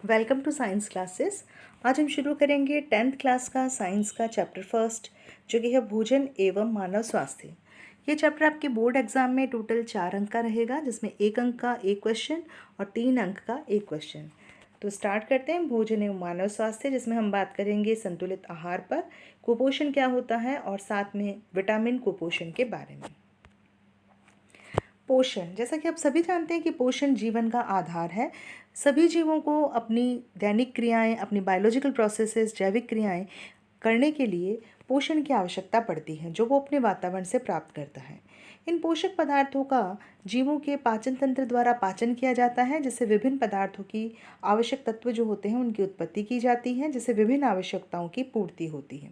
Welcome to science classes. आज हम शुरू करेंगे 10th क्लास का साइंस का चैप्टर फर्स्ट, जो कि है भोजन एवं मानव स्वास्थ्य। ये चैप्टर आपके बोर्ड एग्जाम में टोटल 4 अंक का रहेगा, जिसमें 1 अंक का एक क्वेश्चन और 3 अंक का एक क्वेश्चन। तो स्टार्ट करते हैं भोजन एवं मानव स्वास्थ्य, जिसमें हम बात करेंगे संतुलित आहार पर, कुपोषण क्या होता है और साथ में विटामिन कुपोषण के बारे में। पोषण, जैसा कि आप सभी जानते हैं कि पोषण जीवन का आधार है। सभी जीवों को अपनी दैनिक क्रियाएं, अपनी बायोलॉजिकल प्रोसेसेस, जैविक क्रियाएं करने के लिए पोषण की आवश्यकता पड़ती है, जो वो अपने वातावरण से प्राप्त करता है। इन पोषक पदार्थों का जीवों के पाचन तंत्र द्वारा पाचन किया जाता है, जिससे विभिन्न पदार्थों की आवश्यक तत्व जो होते हैं उनकी उत्पत्ति की जाती है, जिससे विभिन्न आवश्यकताओं की पूर्ति होती है।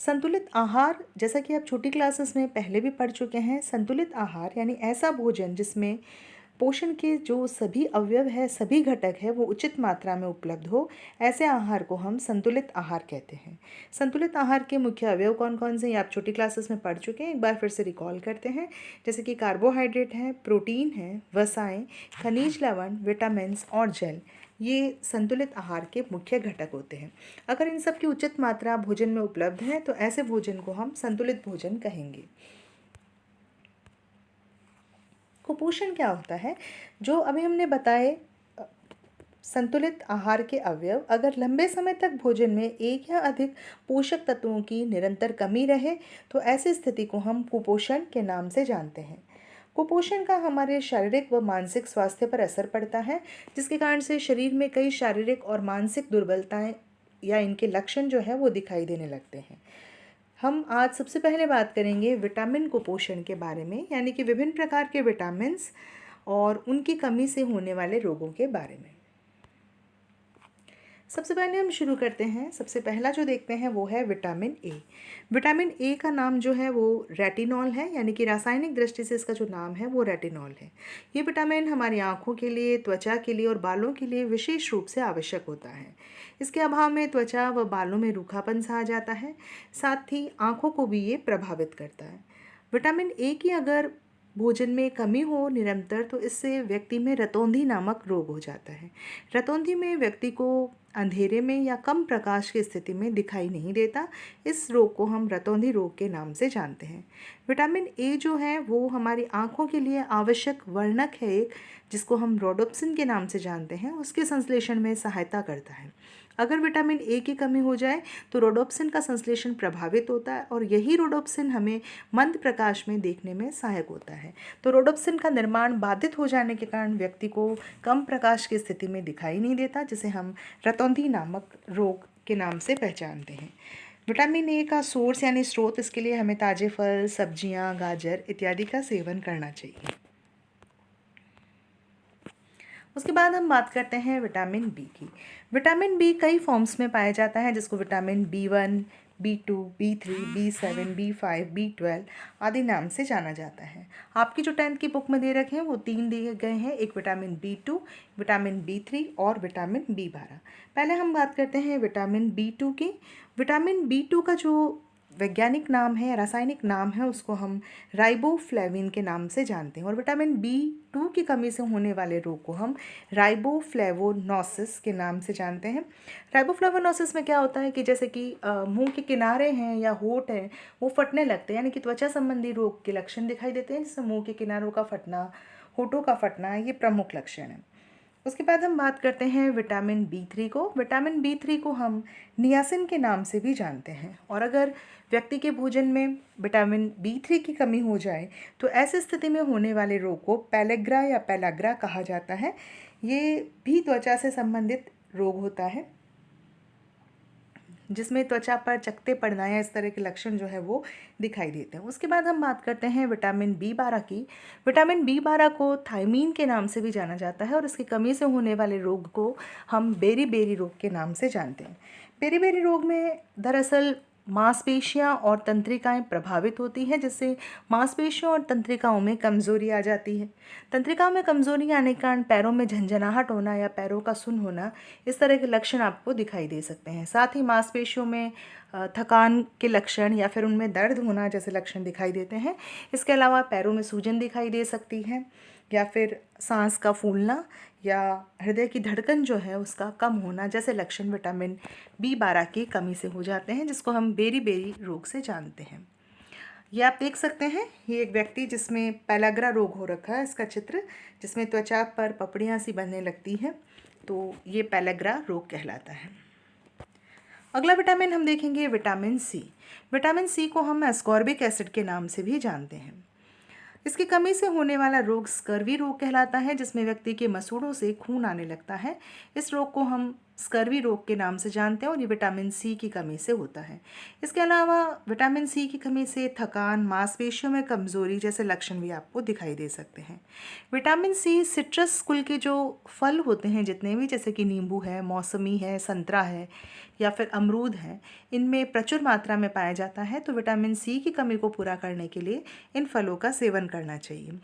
संतुलित आहार, जैसा कि आप छोटी क्लासेस में पहले भी पढ़ चुके हैं, संतुलित आहार यानी ऐसा भोजन जिसमें पोषण के जो सभी अवयव है, सभी घटक है, वो उचित मात्रा में उपलब्ध हो, ऐसे आहार को हम संतुलित आहार कहते हैं। संतुलित आहार के मुख्य अवयव कौन कौन से, ये आप छोटी क्लासेस में पढ़ चुके हैं, एक बार फिर से रिकॉल करते हैं। जैसे कि कार्बोहाइड्रेट है, प्रोटीन है, वसाएं, खनिज लवण, विटामिन और जल, ये संतुलित आहार के मुख्य घटक होते हैं। अगर इन सब की उचित मात्रा भोजन में उपलब्ध है तो ऐसे भोजन को हम संतुलित भोजन कहेंगे। कुपोषण क्या होता है? जो अभी हमने बताए संतुलित आहार के अवयव, अगर लंबे समय तक भोजन में एक या अधिक पोषक तत्वों की निरंतर कमी रहे तो ऐसी स्थिति को हम कुपोषण के नाम से जानते हैं। कुपोषण का हमारे शारीरिक व मानसिक स्वास्थ्य पर असर पड़ता है, जिसके कारण से शरीर में कई शारीरिक और मानसिक दुर्बलताएं या इनके लक्षण जो है वो दिखाई देने लगते हैं। हम आज सबसे पहले बात करेंगे विटामिन कुपोषण के बारे में, यानी कि विभिन्न प्रकार के विटामिन्स और उनकी कमी से होने वाले रोगों के बारे में। सबसे पहले हम शुरू करते हैं। सबसे पहला जो देखते हैं वो है विटामिन ए। विटामिन ए का नाम जो है वो रेटिनॉल है, यानी कि रासायनिक दृष्टि से इसका जो नाम है वो रेटिनॉल है। ये विटामिन हमारी आँखों के लिए, त्वचा के लिए और बालों के लिए विशेष रूप से आवश्यक होता है। इसके अभाव में त्वचा व बालों में रूखापन सा आ जाता है, साथ ही आँखों को भी ये प्रभावित करता है। विटामिन ए की अगर भोजन में कमी हो निरंतर तो इससे व्यक्ति में रतौंधी नामक रोग हो जाता है। रतौंधी में व्यक्ति को अंधेरे में या कम प्रकाश की स्थिति में दिखाई नहीं देता। इस रोग को हम रतौंधी रोग के नाम से जानते हैं। विटामिन ए जो है वो हमारी आँखों के लिए आवश्यक वर्णक है एक, जिसको हम रोडोप्सिन के नाम से जानते हैं, उसके संश्लेषण में सहायता करता है। अगर विटामिन ए की कमी हो जाए तो रोडोप्सिन का संश्लेषण प्रभावित होता है और यही रोडोप्सिन हमें मंद प्रकाश में देखने में सहायक होता है। तो रोडोप्सिन का निर्माण बाधित हो जाने के कारण व्यक्ति को कम प्रकाश की स्थिति में दिखाई नहीं देता, जिसे हम रतौंधी नामक रोग के नाम से पहचानते हैं। विटामिन ए का सोर्स यानी स्रोत, इसके लिए हमें ताज़े फल, सब्जियां, गाजर इत्यादि का सेवन करना चाहिए। उसके बाद हम बात करते हैं विटामिन बी की। विटामिन बी कई फॉर्म्स में पाया जाता है, जिसको vitamin B1, B2, B3, B7, B5, B12 आदि नाम से जाना जाता है। आपकी जो 10th की बुक में दे रखे हैं वो 3 दिए गए हैं, एक विटामिन B2, विटामिन B3 और विटामिन B12। पहले हम बात करते हैं विटामिन B2 की। विटामिन B2 का जो वैज्ञानिक नाम है, रासायनिक नाम है, उसको हम राइबोफ्लेविन के नाम से जानते हैं। और विटामिन B2 की कमी से होने वाले रोग को हम राइबोफ्लेवोनोसिस के नाम से जानते हैं। राइबोफ्लेवोनोसिस में क्या होता है कि जैसे कि मुंह के किनारे हैं या होंठ हैं वो फटने लगते हैं, यानी कि त्वचा संबंधी रोग के लक्षण दिखाई देते हैं, जैसे मुंह के किनारों का फटना, होठों का फटना, ये प्रमुख लक्षण है। उसके बाद हम बात करते हैं विटामिन B3 को। विटामिन B3 को हम नियासिन के नाम से भी जानते हैं। और अगर व्यक्ति के भोजन में विटामिन B3 की कमी हो जाए तो ऐसी स्थिति में होने वाले रोग को पेलेग्रा या पेलाग्रा कहा जाता है। ये भी त्वचा से संबंधित रोग होता है, जिसमें त्वचा पर चकत्ते पड़ना या इस तरह के लक्षण जो है वो दिखाई देते हैं। उसके बाद हम बात करते हैं विटामिन B12 की। विटामिन B12 को थायमीन के नाम से भी जाना जाता है और इसकी कमी से होने वाले रोग को हम बेरी बेरी रोग के नाम से जानते हैं। बेरी बेरी रोग में दरअसल मांसपेशियां और तंत्रिकाएं प्रभावित होती हैं, जिससे मांसपेशियों और तंत्रिकाओं में कमजोरी आ जाती है। तंत्रिकाओं में कमजोरी आने के कारण पैरों में झंझनाहट होना या पैरों का सुन्न होना, इस तरह के लक्षण आपको दिखाई दे सकते हैं। साथ ही मांसपेशियों में थकान के लक्षण या फिर उनमें दर्द होना जैसे लक्षण दिखाई देते हैं। इसके अलावा पैरों में सूजन दिखाई दे सकती है। या फिर सांस का फूलना या हृदय की धड़कन जो है उसका कम होना जैसे लक्षण विटामिन B12 की कमी से हो जाते हैं, जिसको हम बेरी-बेरी रोग से जानते हैं। ये आप देख सकते हैं, ये एक व्यक्ति जिसमें पैलाग्रा रोग हो रखा है, इसका चित्र, जिसमें त्वचा पर पपड़ियाँ सी बनने लगती हैं, तो ये पैलाग्रा रोग कहलाता है। अगला विटामिन हम देखेंगे विटामिन सी। विटामिन सी को हम एस्कॉर्बिक एसिड के नाम से भी जानते हैं। इसकी कमी से होने वाला रोग स्कर्वी रोग कहलाता है, जिसमें व्यक्ति के मसूड़ों से खून आने लगता है। इस रोग को हम स्कर्वी रोग के नाम से जानते हैं और ये विटामिन सी की कमी से होता है। इसके अलावा विटामिन सी की कमी से थकान, मांसपेशियों में कमज़ोरी जैसे लक्षण भी आपको दिखाई दे सकते हैं। विटामिन सी सिट्रस कुल के जो फल होते हैं जितने भी, जैसे कि नींबू है, मौसमी है, संतरा है या फिर अमरूद है, इनमें प्रचुर मात्रा में पाया जाता है। तो विटामिन सी की कमी को पूरा करने के लिए इन फलों का सेवन करना चाहिए।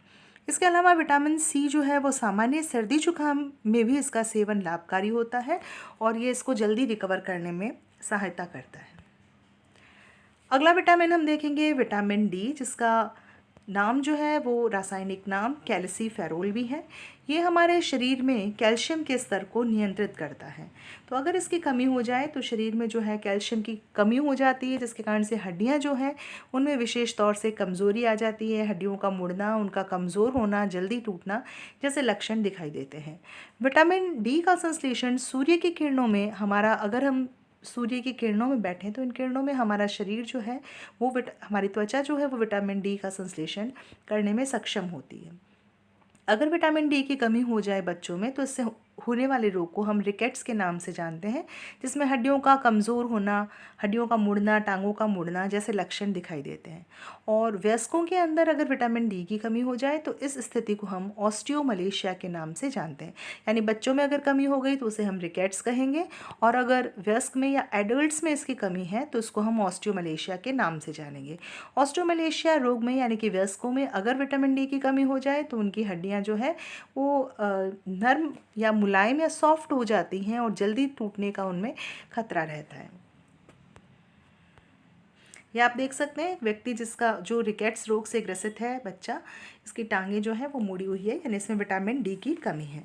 इसके अलावा विटामिन सी जो है वो सामान्य सर्दी जुकाम में भी इसका सेवन लाभकारी होता है और ये इसको जल्दी रिकवर करने में सहायता करता है। अगला विटामिन हम देखेंगे विटामिन डी, जिसका नाम जो है वो रासायनिक नाम कैल्सीफेरोल भी है। ये हमारे शरीर में कैल्शियम के स्तर को नियंत्रित करता है। तो अगर इसकी कमी हो जाए तो शरीर में जो है कैल्शियम की कमी हो जाती है, जिसके कारण से हड्डियां जो हैं उनमें विशेष तौर से कमज़ोरी आ जाती है। हड्डियों का मुड़ना, उनका कमज़ोर होना, जल्दी टूटना जैसे लक्षण दिखाई देते हैं। विटामिन डी का संश्लेषण सूर्य की किरणों में अगर हम सूर्य की किरणों में बैठें तो इन किरणों में हमारा शरीर जो है वो हमारी त्वचा जो है वो विटामिन डी का संश्लेषण करने में सक्षम होती है। अगर विटामिन डी की कमी हो जाए बच्चों में तो इससे होने वाले रोग को हम रिकेट्स के नाम से जानते हैं, जिसमें हड्डियों का कमज़ोर होना, हड्डियों का मुड़ना, टांगों का मुड़ना जैसे लक्षण दिखाई देते हैं। और वयस्कों के अंदर अगर विटामिन डी की कमी हो जाए तो इस स्थिति को हम ऑस्टियोमलेशिया के नाम से जानते हैं। यानी बच्चों में अगर कमी हो गई तो उसे हम रिकेट्स कहेंगे, और अगर वयस्क में या एडल्ट्स में इसकी कमी है तो इसको हम ऑस्टियोमलेशिया के नाम से जानेंगे। ऑस्टियोमलेशिया रोग में यानी कि वयस्कों में अगर विटामिन डी की कमी हो जाए तो उनकी हड्डियाँ जो है वो नर्म या मुलायम या सॉफ्ट हो जाती हैं और जल्दी टूटने का उनमें खतरा रहता है। ये आप देख सकते हैं व्यक्ति जिसका जो रिकेट्स रोग से ग्रसित है बच्चा, इसकी टांगें जो है वो मुड़ी हुई है, यानी इसमें विटामिन डी की कमी है।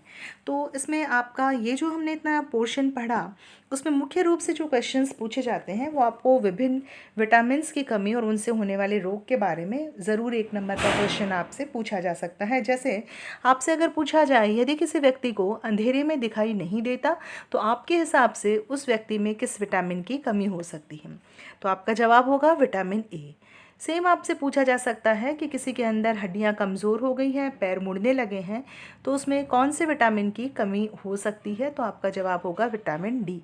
तो इसमें आपका ये जो हमने इतना पोर्शन पढ़ा उसमें मुख्य रूप से जो क्वेश्चंस पूछे जाते हैं वो आपको विभिन्न विटामिन्स की कमी और उनसे होने वाले रोग के बारे में ज़रूर 1 नंबर का क्वेश्चन आपसे पूछा जा सकता है। जैसे आपसे अगर पूछा जाए यदि किसी व्यक्ति को अंधेरे में दिखाई नहीं देता तो आपके हिसाब से उस व्यक्ति में किस विटामिन की कमी हो सकती है, तो आपका जवाब होगा विटामिन ए। सेम आपसे पूछा जा सकता है कि किसी के अंदर हड्डियां कमज़ोर हो गई हैं, पैर मुड़ने लगे हैं, तो उसमें कौन से विटामिन की कमी हो सकती है, तो आपका जवाब होगा विटामिन डी।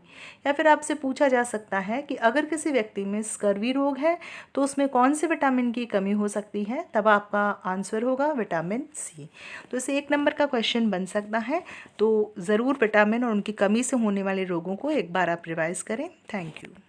या फिर आपसे पूछा जा सकता है कि अगर किसी व्यक्ति में स्कर्वी रोग है तो उसमें कौन से विटामिन की कमी हो सकती है, तब आपका आंसर होगा विटामिन सी। तो इसे 1 नंबर का क्वेश्चन बन सकता है। तो ज़रूर विटामिन और उनकी कमी से होने वाले रोगों को एक बार आप रिवाइज़ करें। Thank you.